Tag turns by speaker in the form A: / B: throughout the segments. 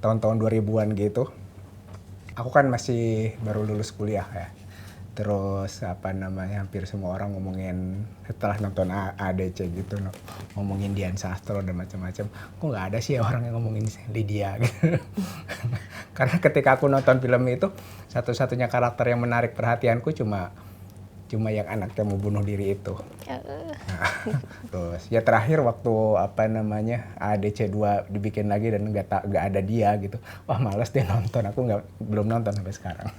A: tahun-tahun 2000-an gitu. Aku kan masih baru lulus kuliah ya. Terus hampir semua orang ngomongin setelah nonton ADC gitu, ngomongin Dian Sastro dan macam-macam. Kok nggak ada sih orang yang ngomongin Lydia gitu. Karena ketika aku nonton film itu, satu-satunya karakter yang menarik perhatianku cuma yang anaknya mau bunuh diri itu. Nah, terus ya terakhir waktu ADC 2 dibikin lagi dan nggak ada dia gitu. Wah, males deh nonton. Aku belum nonton sampai sekarang.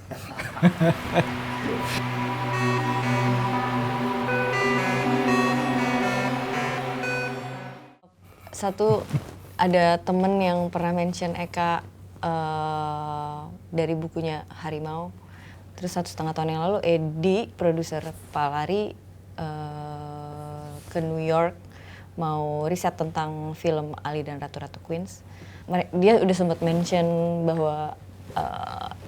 B: Satu, ada temen yang pernah mention Eka dari bukunya Harimau. Terus 1,5 tahun yang lalu Edi, produser Palari, ke New York mau riset tentang film Ali dan Ratu-Ratu Queens. Dia udah sempat mention bahwa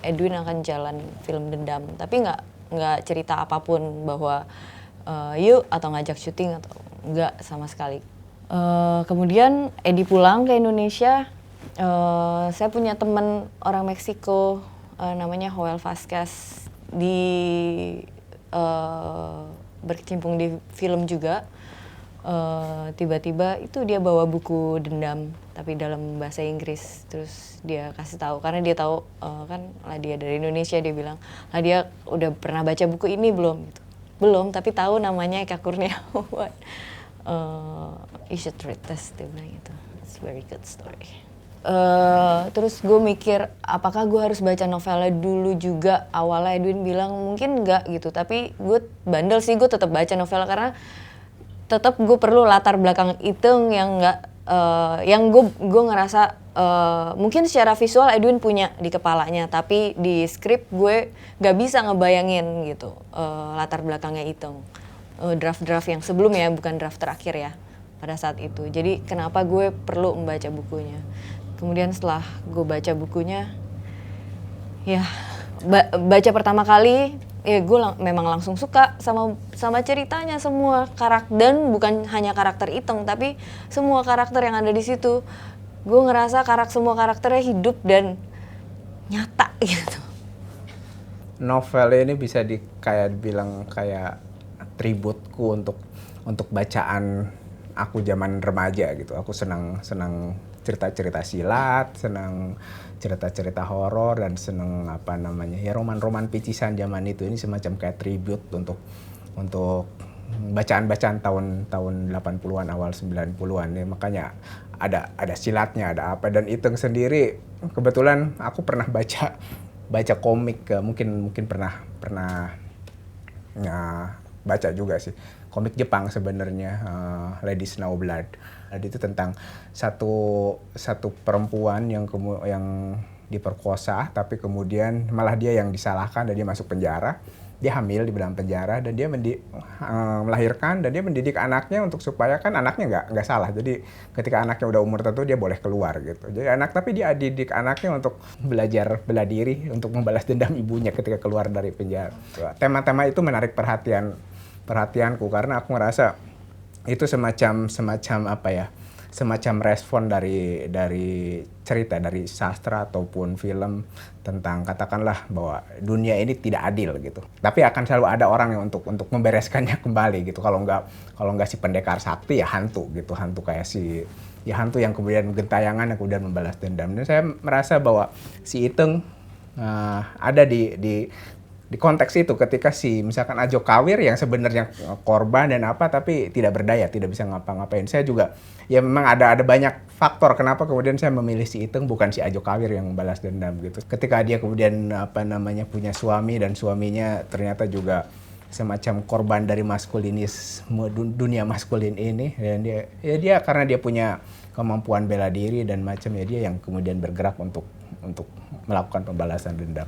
B: Edwin akan jalan film Dendam, tapi nggak cerita apapun bahwa yuk atau ngajak syuting atau nggak sama sekali. Kemudian Edi pulang ke Indonesia, saya punya teman orang Meksiko namanya Joel Vasquez, berkecimpung di film juga. Tiba-tiba itu dia bawa buku Dendam tapi dalam bahasa Inggris, terus dia kasih tahu karena dia tahu kan Ladia dari Indonesia, dia bilang, Ladia udah pernah baca buku ini belum? Gitu. Belum, tapi tahu namanya Eka Kurniawan. You should read this, dia bilang gitu. It's a very good story. Terus gue mikir apakah gue harus baca novelnya dulu juga. Awalnya Edwin bilang mungkin enggak gitu, tapi gue bandel sih, gue tetap baca novelnya karena tetap gue perlu latar belakang Iteng yang enggak yang gue ngerasa mungkin secara visual Edwin punya di kepalanya, tapi di skrip gue nggak bisa ngebayangin gitu latar belakangnya Iteng. Draft-draft yang sebelumnya, bukan draft terakhir ya pada saat itu. Jadi kenapa gue perlu membaca bukunya. Kemudian setelah gue baca bukunya, ya baca pertama kali, ya gue memang langsung suka sama ceritanya, semua karakter, dan bukan hanya karakter Iteng, tapi semua karakter yang ada di situ. Gue ngerasa semua karakternya hidup dan nyata gitu.
A: Novel ini bisa dibilang kayak tributku untuk bacaan aku zaman remaja gitu. Aku senang cerita-cerita silat, senang cerita-cerita horor, dan senang roman-roman picisan zaman itu. Ini semacam kayak tribute untuk bacaan-bacaan tahun 80-an awal 90-an ya. Makanya ada silatnya, ada apa, dan Iteng sendiri kebetulan aku pernah baca komik, mungkin pernah baca juga sih komik Jepang sebenarnya, Lady Snowblood. Itu tentang satu perempuan yang diperkosa, tapi kemudian malah dia yang disalahkan dan dia masuk penjara. Dia hamil di dalam penjara dan dia melahirkan, dan dia mendidik anaknya untuk supaya kan anaknya nggak salah. Jadi ketika anaknya udah umur tertentu dia boleh keluar gitu. Jadi tapi dia didik anaknya untuk belajar bela diri, untuk membalas dendam ibunya ketika keluar dari penjara. Tema-tema itu menarik perhatianku karena aku ngerasa itu semacam respon dari cerita, dari sastra ataupun film tentang, katakanlah bahwa dunia ini tidak adil gitu. Tapi akan selalu ada orang yang untuk membereskannya kembali gitu. Kalau nggak si pendekar sakti ya hantu gitu, hantu kayak hantu yang kemudian gentayangan yang kemudian membalas dendam. Dan saya merasa bahwa si Iteng ada di konteks itu ketika misalkan Ajo Kawir yang sebenarnya korban dan tapi tidak berdaya, tidak bisa ngapa-ngapain. Saya juga ya memang ada banyak faktor kenapa kemudian saya memilih si Iteng bukan si Ajo Kawir yang membalas dendam gitu. Ketika dia kemudian punya suami dan suaminya ternyata juga semacam korban dari dunia maskulin ini, dan dia karena dia punya kemampuan bela diri dan dia yang kemudian bergerak untuk melakukan pembalasan dendam.